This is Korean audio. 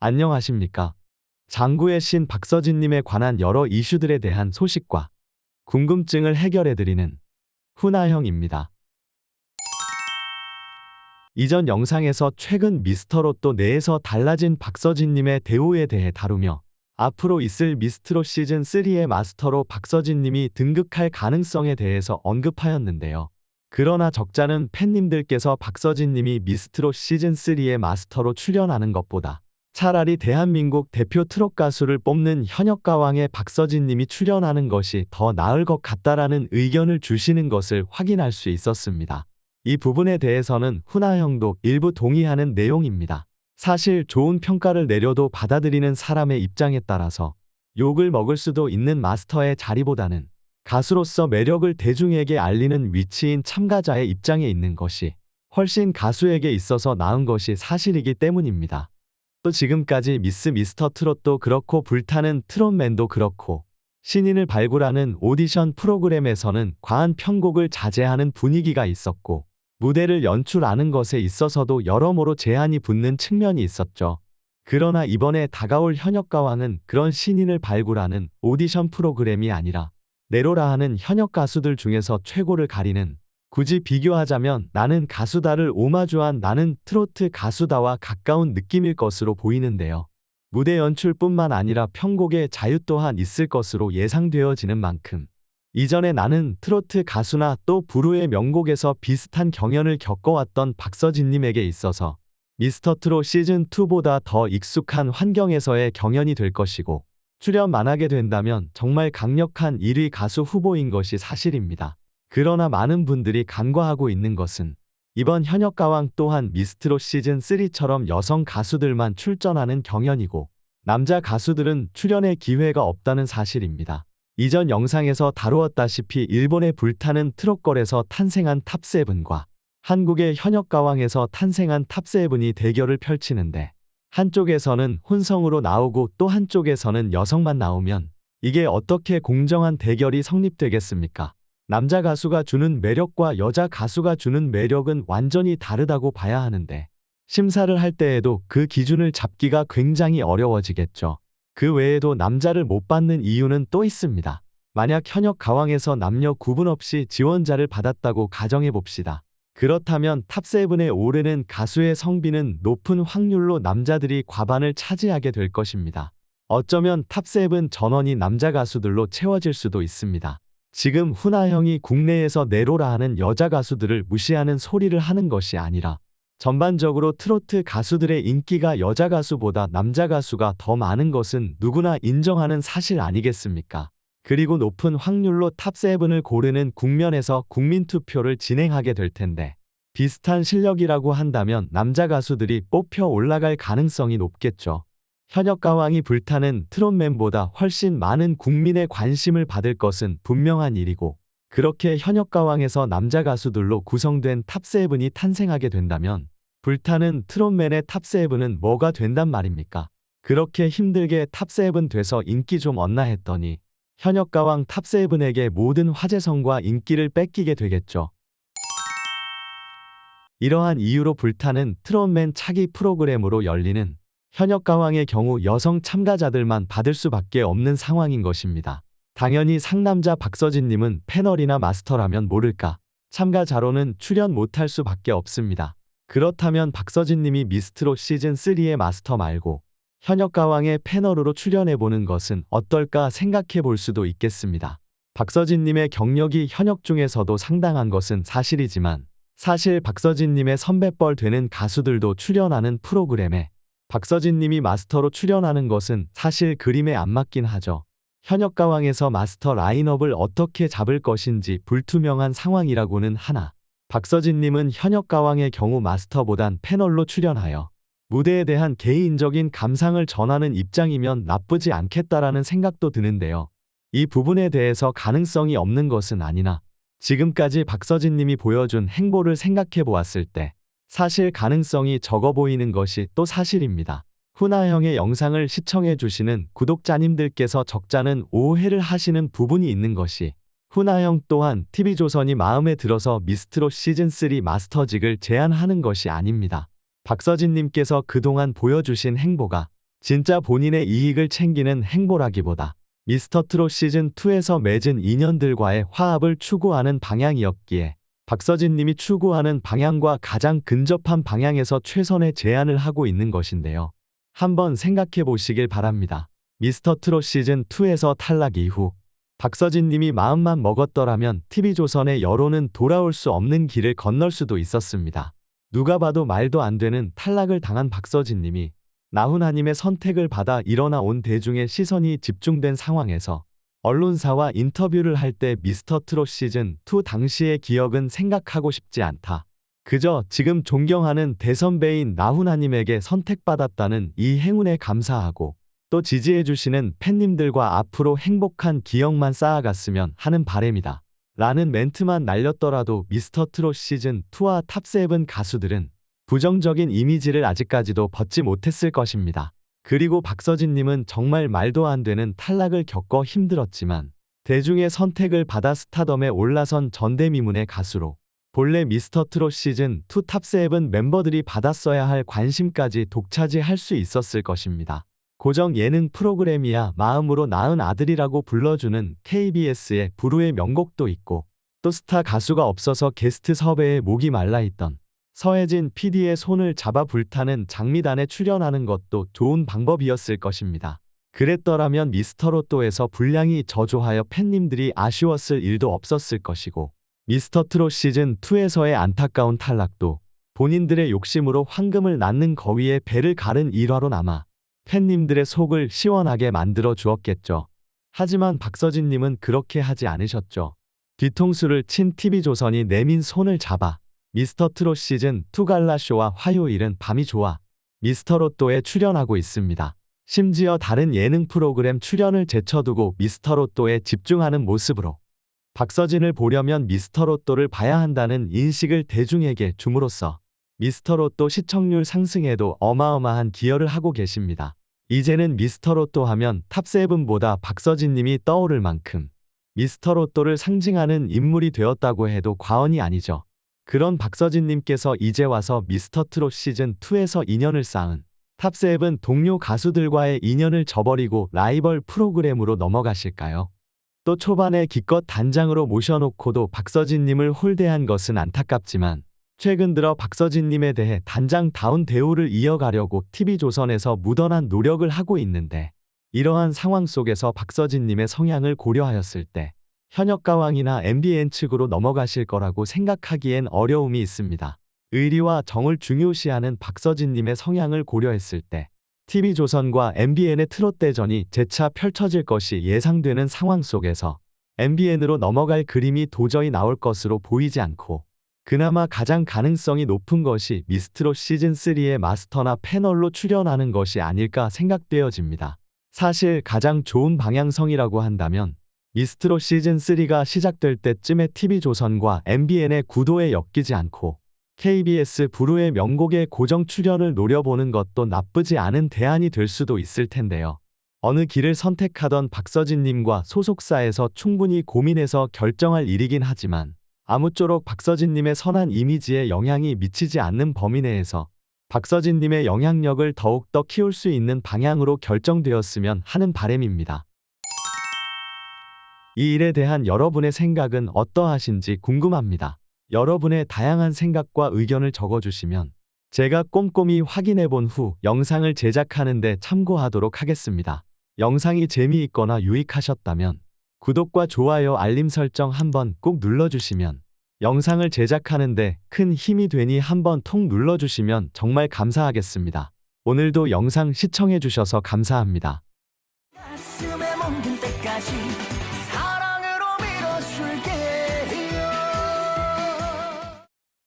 안녕하십니까. 장구의 신 박서진님에 관한 여러 이슈들에 대한 소식과 궁금증을 해결해드리는 훈아형입니다. 이전 영상에서 최근 미스터롯또 내에서 달라진 박서진님의 대우에 대해 다루며 앞으로 있을 미스트롯 시즌3의 마스터로 박서진님이 등극할 가능성에 대해서 언급하였는데요. 그러나 적잖은 팬님들께서 박서진님이 미스트롯 시즌3의 마스터로 출연하는 것보다 차라리 대한민국 대표 트롯 가수를 뽑는 현역가왕의 박서진님이 출연하는 것이 더 나을 것 같다라는 의견을 주시는 것을 확인할 수 있었습니다. 이 부분에 대해서는 훈아형도 일부 동의하는 내용입니다. 사실 좋은 평가를 내려도 받아들이는 사람의 입장에 따라서 욕을 먹을 수도 있는 마스터의 자리보다는 가수로서 매력을 대중에게 알리는 위치인 참가자의 입장에 있는 것이 훨씬 가수에게 있어서 나은 것이 사실이기 때문입니다. 또 지금까지 미스터 트롯도 그렇고 불타는 트롯맨도 그렇고 신인을 발굴하는 오디션 프로그램에서는 과한 편곡을 자제하는 분위기가 있었고 무대를 연출하는 것에 있어서도 여러모로 제한이 붙는 측면이 있었죠. 그러나 이번에 다가올 현역가왕은 그런 신인을 발굴하는 오디션 프로그램이 아니라 내로라 하는 현역 가수들 중에서 최고를 가리는, 굳이 비교하자면 나는 가수다를 오마주한 나는 트로트 가수다와 가까운 느낌일 것으로 보이는데요. 무대 연출뿐만 아니라 편곡의 자유 또한 있을 것으로 예상되어지는 만큼 이전에 나는 트로트 가수나 또 부르의 명곡에서 비슷한 경연을 겪어왔던 박서진님에게 있어서 미스터 트롯 시즌2보다 더 익숙한 환경에서의 경연이 될 것이고 출연만 하게 된다면 정말 강력한 1위 가수 후보인 것이 사실입니다. 그러나 많은 분들이 간과하고 있는 것은 이번 현역가왕 또한 미스트롯 시즌3처럼 여성 가수들만 출전하는 경연이고 남자 가수들은 출연의 기회가 없다는 사실입니다. 이전 영상에서 다루었다시피 일본의 불타는 트롯걸에서 탄생한 탑7과 한국의 현역가왕에서 탄생한 탑7이 대결을 펼치는데 한쪽에서는 혼성으로 나오고 또 한쪽에서는 여성만 나오면 이게 어떻게 공정한 대결이 성립되겠습니까? 남자 가수가 주는 매력과 여자 가수가 주는 매력은 완전히 다르다고 봐야 하는데 심사를 할 때에도 그 기준을 잡기가 굉장히 어려워지겠죠. 그 외에도 남자를 못 받는 이유는 또 있습니다. 만약 현역 가왕에서 남녀 구분 없이 지원자를 받았다고 가정해봅시다. 그렇다면 탑7에 오르는 가수의 성비는 높은 확률로 남자들이 과반을 차지하게 될 것입니다. 어쩌면 탑7 전원이 남자 가수들로 채워질 수도 있습니다. 지금 훈아형이 국내에서 내로라 하는 여자 가수들을 무시하는 소리를 하는 것이 아니라 전반적으로 트로트 가수들의 인기가 여자 가수보다 남자 가수가 더 많은 것은 누구나 인정하는 사실 아니겠습니까? 그리고 높은 확률로 탑7을 고르는 국면에서 국민투표를 진행하게 될 텐데 비슷한 실력이라고 한다면 남자 가수들이 뽑혀 올라갈 가능성이 높겠죠. 현역가왕이 불타는 트롯맨보다 훨씬 많은 국민의 관심을 받을 것은 분명한 일이고 그렇게 현역가왕에서 남자 가수들로 구성된 탑7이 탄생하게 된다면 불타는 트롯맨의 탑7은 뭐가 된단 말입니까? 그렇게 힘들게 탑7 돼서 인기 좀 얻나 했더니 현역가왕 탑7에게 모든 화제성과 인기를 뺏기게 되겠죠. 이러한 이유로 불타는 트롯맨 차기 프로그램으로 열리는 현역가왕의 경우 여성 참가자들만 받을 수밖에 없는 상황인 것입니다. 당연히 상남자 박서진님은 패널이나 마스터라면 모를까 참가자로는 출연 못할 수밖에 없습니다. 그렇다면 박서진님이 미스트롯 시즌3의 마스터 말고 현역가왕의 패널로 출연해보는 것은 어떨까 생각해 볼 수도 있겠습니다. 박서진님의 경력이 현역 중에서도 상당한 것은 사실이지만 사실 박서진님의 선배뻘 되는 가수들도 출연하는 프로그램에 박서진님이 마스터로 출연하는 것은 사실 그림에 안 맞긴 하죠. 현역가왕에서 마스터 라인업을 어떻게 잡을 것인지 불투명한 상황이라고는 하나 박서진님은 현역가왕의 경우 마스터보단 패널로 출연하여 무대에 대한 개인적인 감상을 전하는 입장이면 나쁘지 않겠다라는 생각도 드는데요. 이 부분에 대해서 가능성이 없는 것은 아니나 지금까지 박서진님이 보여준 행보를 생각해 보았을 때 사실 가능성이 적어 보이는 것이 또 사실입니다. 훈아형의 영상을 시청해 주시는 구독자님들께서 적잖은 오해를 하시는 부분이 있는 것이 훈아형 또한 TV조선이 마음에 들어서 미스트롯 시즌3 마스터직을 제안하는 것이 아닙니다. 박서진님께서 그동안 보여주신 행보가 진짜 본인의 이익을 챙기는 행보라기보다 미스터트롯 시즌2에서 맺은 인연들과의 화합을 추구하는 방향이었기에 박서진 님이 추구하는 방향과 가장 근접한 방향에서 최선의 제안을 하고 있는 것인데요. 한번 생각해 보시길 바랍니다. 미스터트롯 시즌2에서 탈락 이후 박서진 님이 마음만 먹었더라면 TV조선의 여론은 돌아올 수 없는 길을 건널 수도 있었습니다. 누가 봐도 말도 안 되는 탈락을 당한 박서진 님이 나훈아님의 선택을 받아 일어나 온 대중의 시선이 집중된 상황에서 언론사와 인터뷰를 할 때 미스터트롯 시즌2 당시의 기억은 생각하고 싶지 않다. 그저 지금 존경하는 대선배인 나훈아님에게 선택받았다는 이 행운에 감사하고 또 지지해주시는 팬님들과 앞으로 행복한 기억만 쌓아갔으면 하는 바람이다. 라는 멘트만 날렸더라도 미스터트롯 시즌2와 탑7 가수들은 부정적인 이미지를 아직까지도 벗지 못했을 것입니다. 그리고 박서진님은 정말 말도 안 되는 탈락을 겪어 힘들었지만 대중의 선택을 받아 스타덤에 올라선 전대미문의 가수로 본래 미스터트롯 시즌2 탑7 멤버들이 받았어야 할 관심까지 독차지할 수 있었을 것입니다. 고정 예능 프로그램이야 마음으로 낳은 아들이라고 불러주는 KBS의 부르의 명곡도 있고 또 스타 가수가 없어서 게스트 섭외에 목이 말라있던 서혜진 PD의 손을 잡아 불타는 장미단에 출연하는 것도 좋은 방법이었을 것입니다. 그랬더라면 미스터로또에서 분량이 저조하여 팬님들이 아쉬웠을 일도 없었을 것이고 미스터트롯 시즌2에서의 안타까운 탈락도 본인들의 욕심으로 황금을 낳는 거위에 배를 가른 일화로 남아 팬님들의 속을 시원하게 만들어 주었겠죠. 하지만 박서진님은 그렇게 하지 않으셨죠. 뒤통수를 친 TV조선이 내민 손을 잡아 미스터트롯 시즌2 갈라쇼와 화요일은 밤이 좋아 미스터로또에 출연하고 있습니다. 심지어 다른 예능 프로그램 출연을 제쳐두고 미스터로또에 집중하는 모습으로 박서진을 보려면 미스터로또를 봐야 한다는 인식을 대중에게 줌으로써 미스터로또 시청률 상승에도 어마어마한 기여를 하고 계십니다. 이제는 미스터로또 하면 탑7보다 박서진님이 떠오를 만큼 미스터로또를 상징하는 인물이 되었다고 해도 과언이 아니죠. 그런 박서진님께서 이제 와서 미스터트롯 시즌2에서 인연을 쌓은 탑7 동료 가수들과의 인연을 저버리고 라이벌 프로그램으로 넘어가실까요? 또 초반에 기껏 단장으로 모셔놓고도 박서진님을 홀대한 것은 안타깝지만 최근 들어 박서진님에 대해 단장다운 대우를 이어가려고 TV조선에서 무던한 노력을 하고 있는데 이러한 상황 속에서 박서진님의 성향을 고려하였을 때 현역가왕이나 MBN 측으로 넘어가실 거라고 생각하기엔 어려움이 있습니다. 의리와 정을 중요시하는 박서진님의 성향을 고려했을 때 TV조선과 MBN의 트롯 대전이 재차 펼쳐질 것이 예상되는 상황 속에서 MBN으로 넘어갈 그림이 도저히 나올 것으로 보이지 않고 그나마 가장 가능성이 높은 것이 미스트롯 시즌3의 마스터나 패널로 출연하는 것이 아닐까 생각되어집니다. 사실 가장 좋은 방향성이라고 한다면 미스트롯 시즌3가 시작될 때쯤에 TV조선과 MBN의 구도에 엮이지 않고 KBS 부르의 명곡의 고정 출연을 노려보는 것도 나쁘지 않은 대안이 될 수도 있을 텐데요. 어느 길을 선택하던 박서진님과 소속사에서 충분히 고민해서 결정할 일이긴 하지만 아무쪼록 박서진님의 선한 이미지에 영향이 미치지 않는 범위 내에서 박서진님의 영향력을 더욱더 키울 수 있는 방향으로 결정되었으면 하는 바람입니다. 이 일에 대한 여러분의 생각은 어떠하신지 궁금합니다. 여러분의 다양한 생각과 의견을 적어주시면 제가 꼼꼼히 확인해 본 후 영상을 제작하는 데 참고하도록 하겠습니다. 영상이 재미있거나 유익하셨다면 구독과 좋아요 알림 설정 한번 꼭 눌러주시면 영상을 제작하는 데 큰 힘이 되니 한번 통 눌러주시면 정말 감사하겠습니다. 오늘도 영상 시청해 주셔서 감사합니다. 가슴에 멍든 때까지 사랑으로 밀어줄게.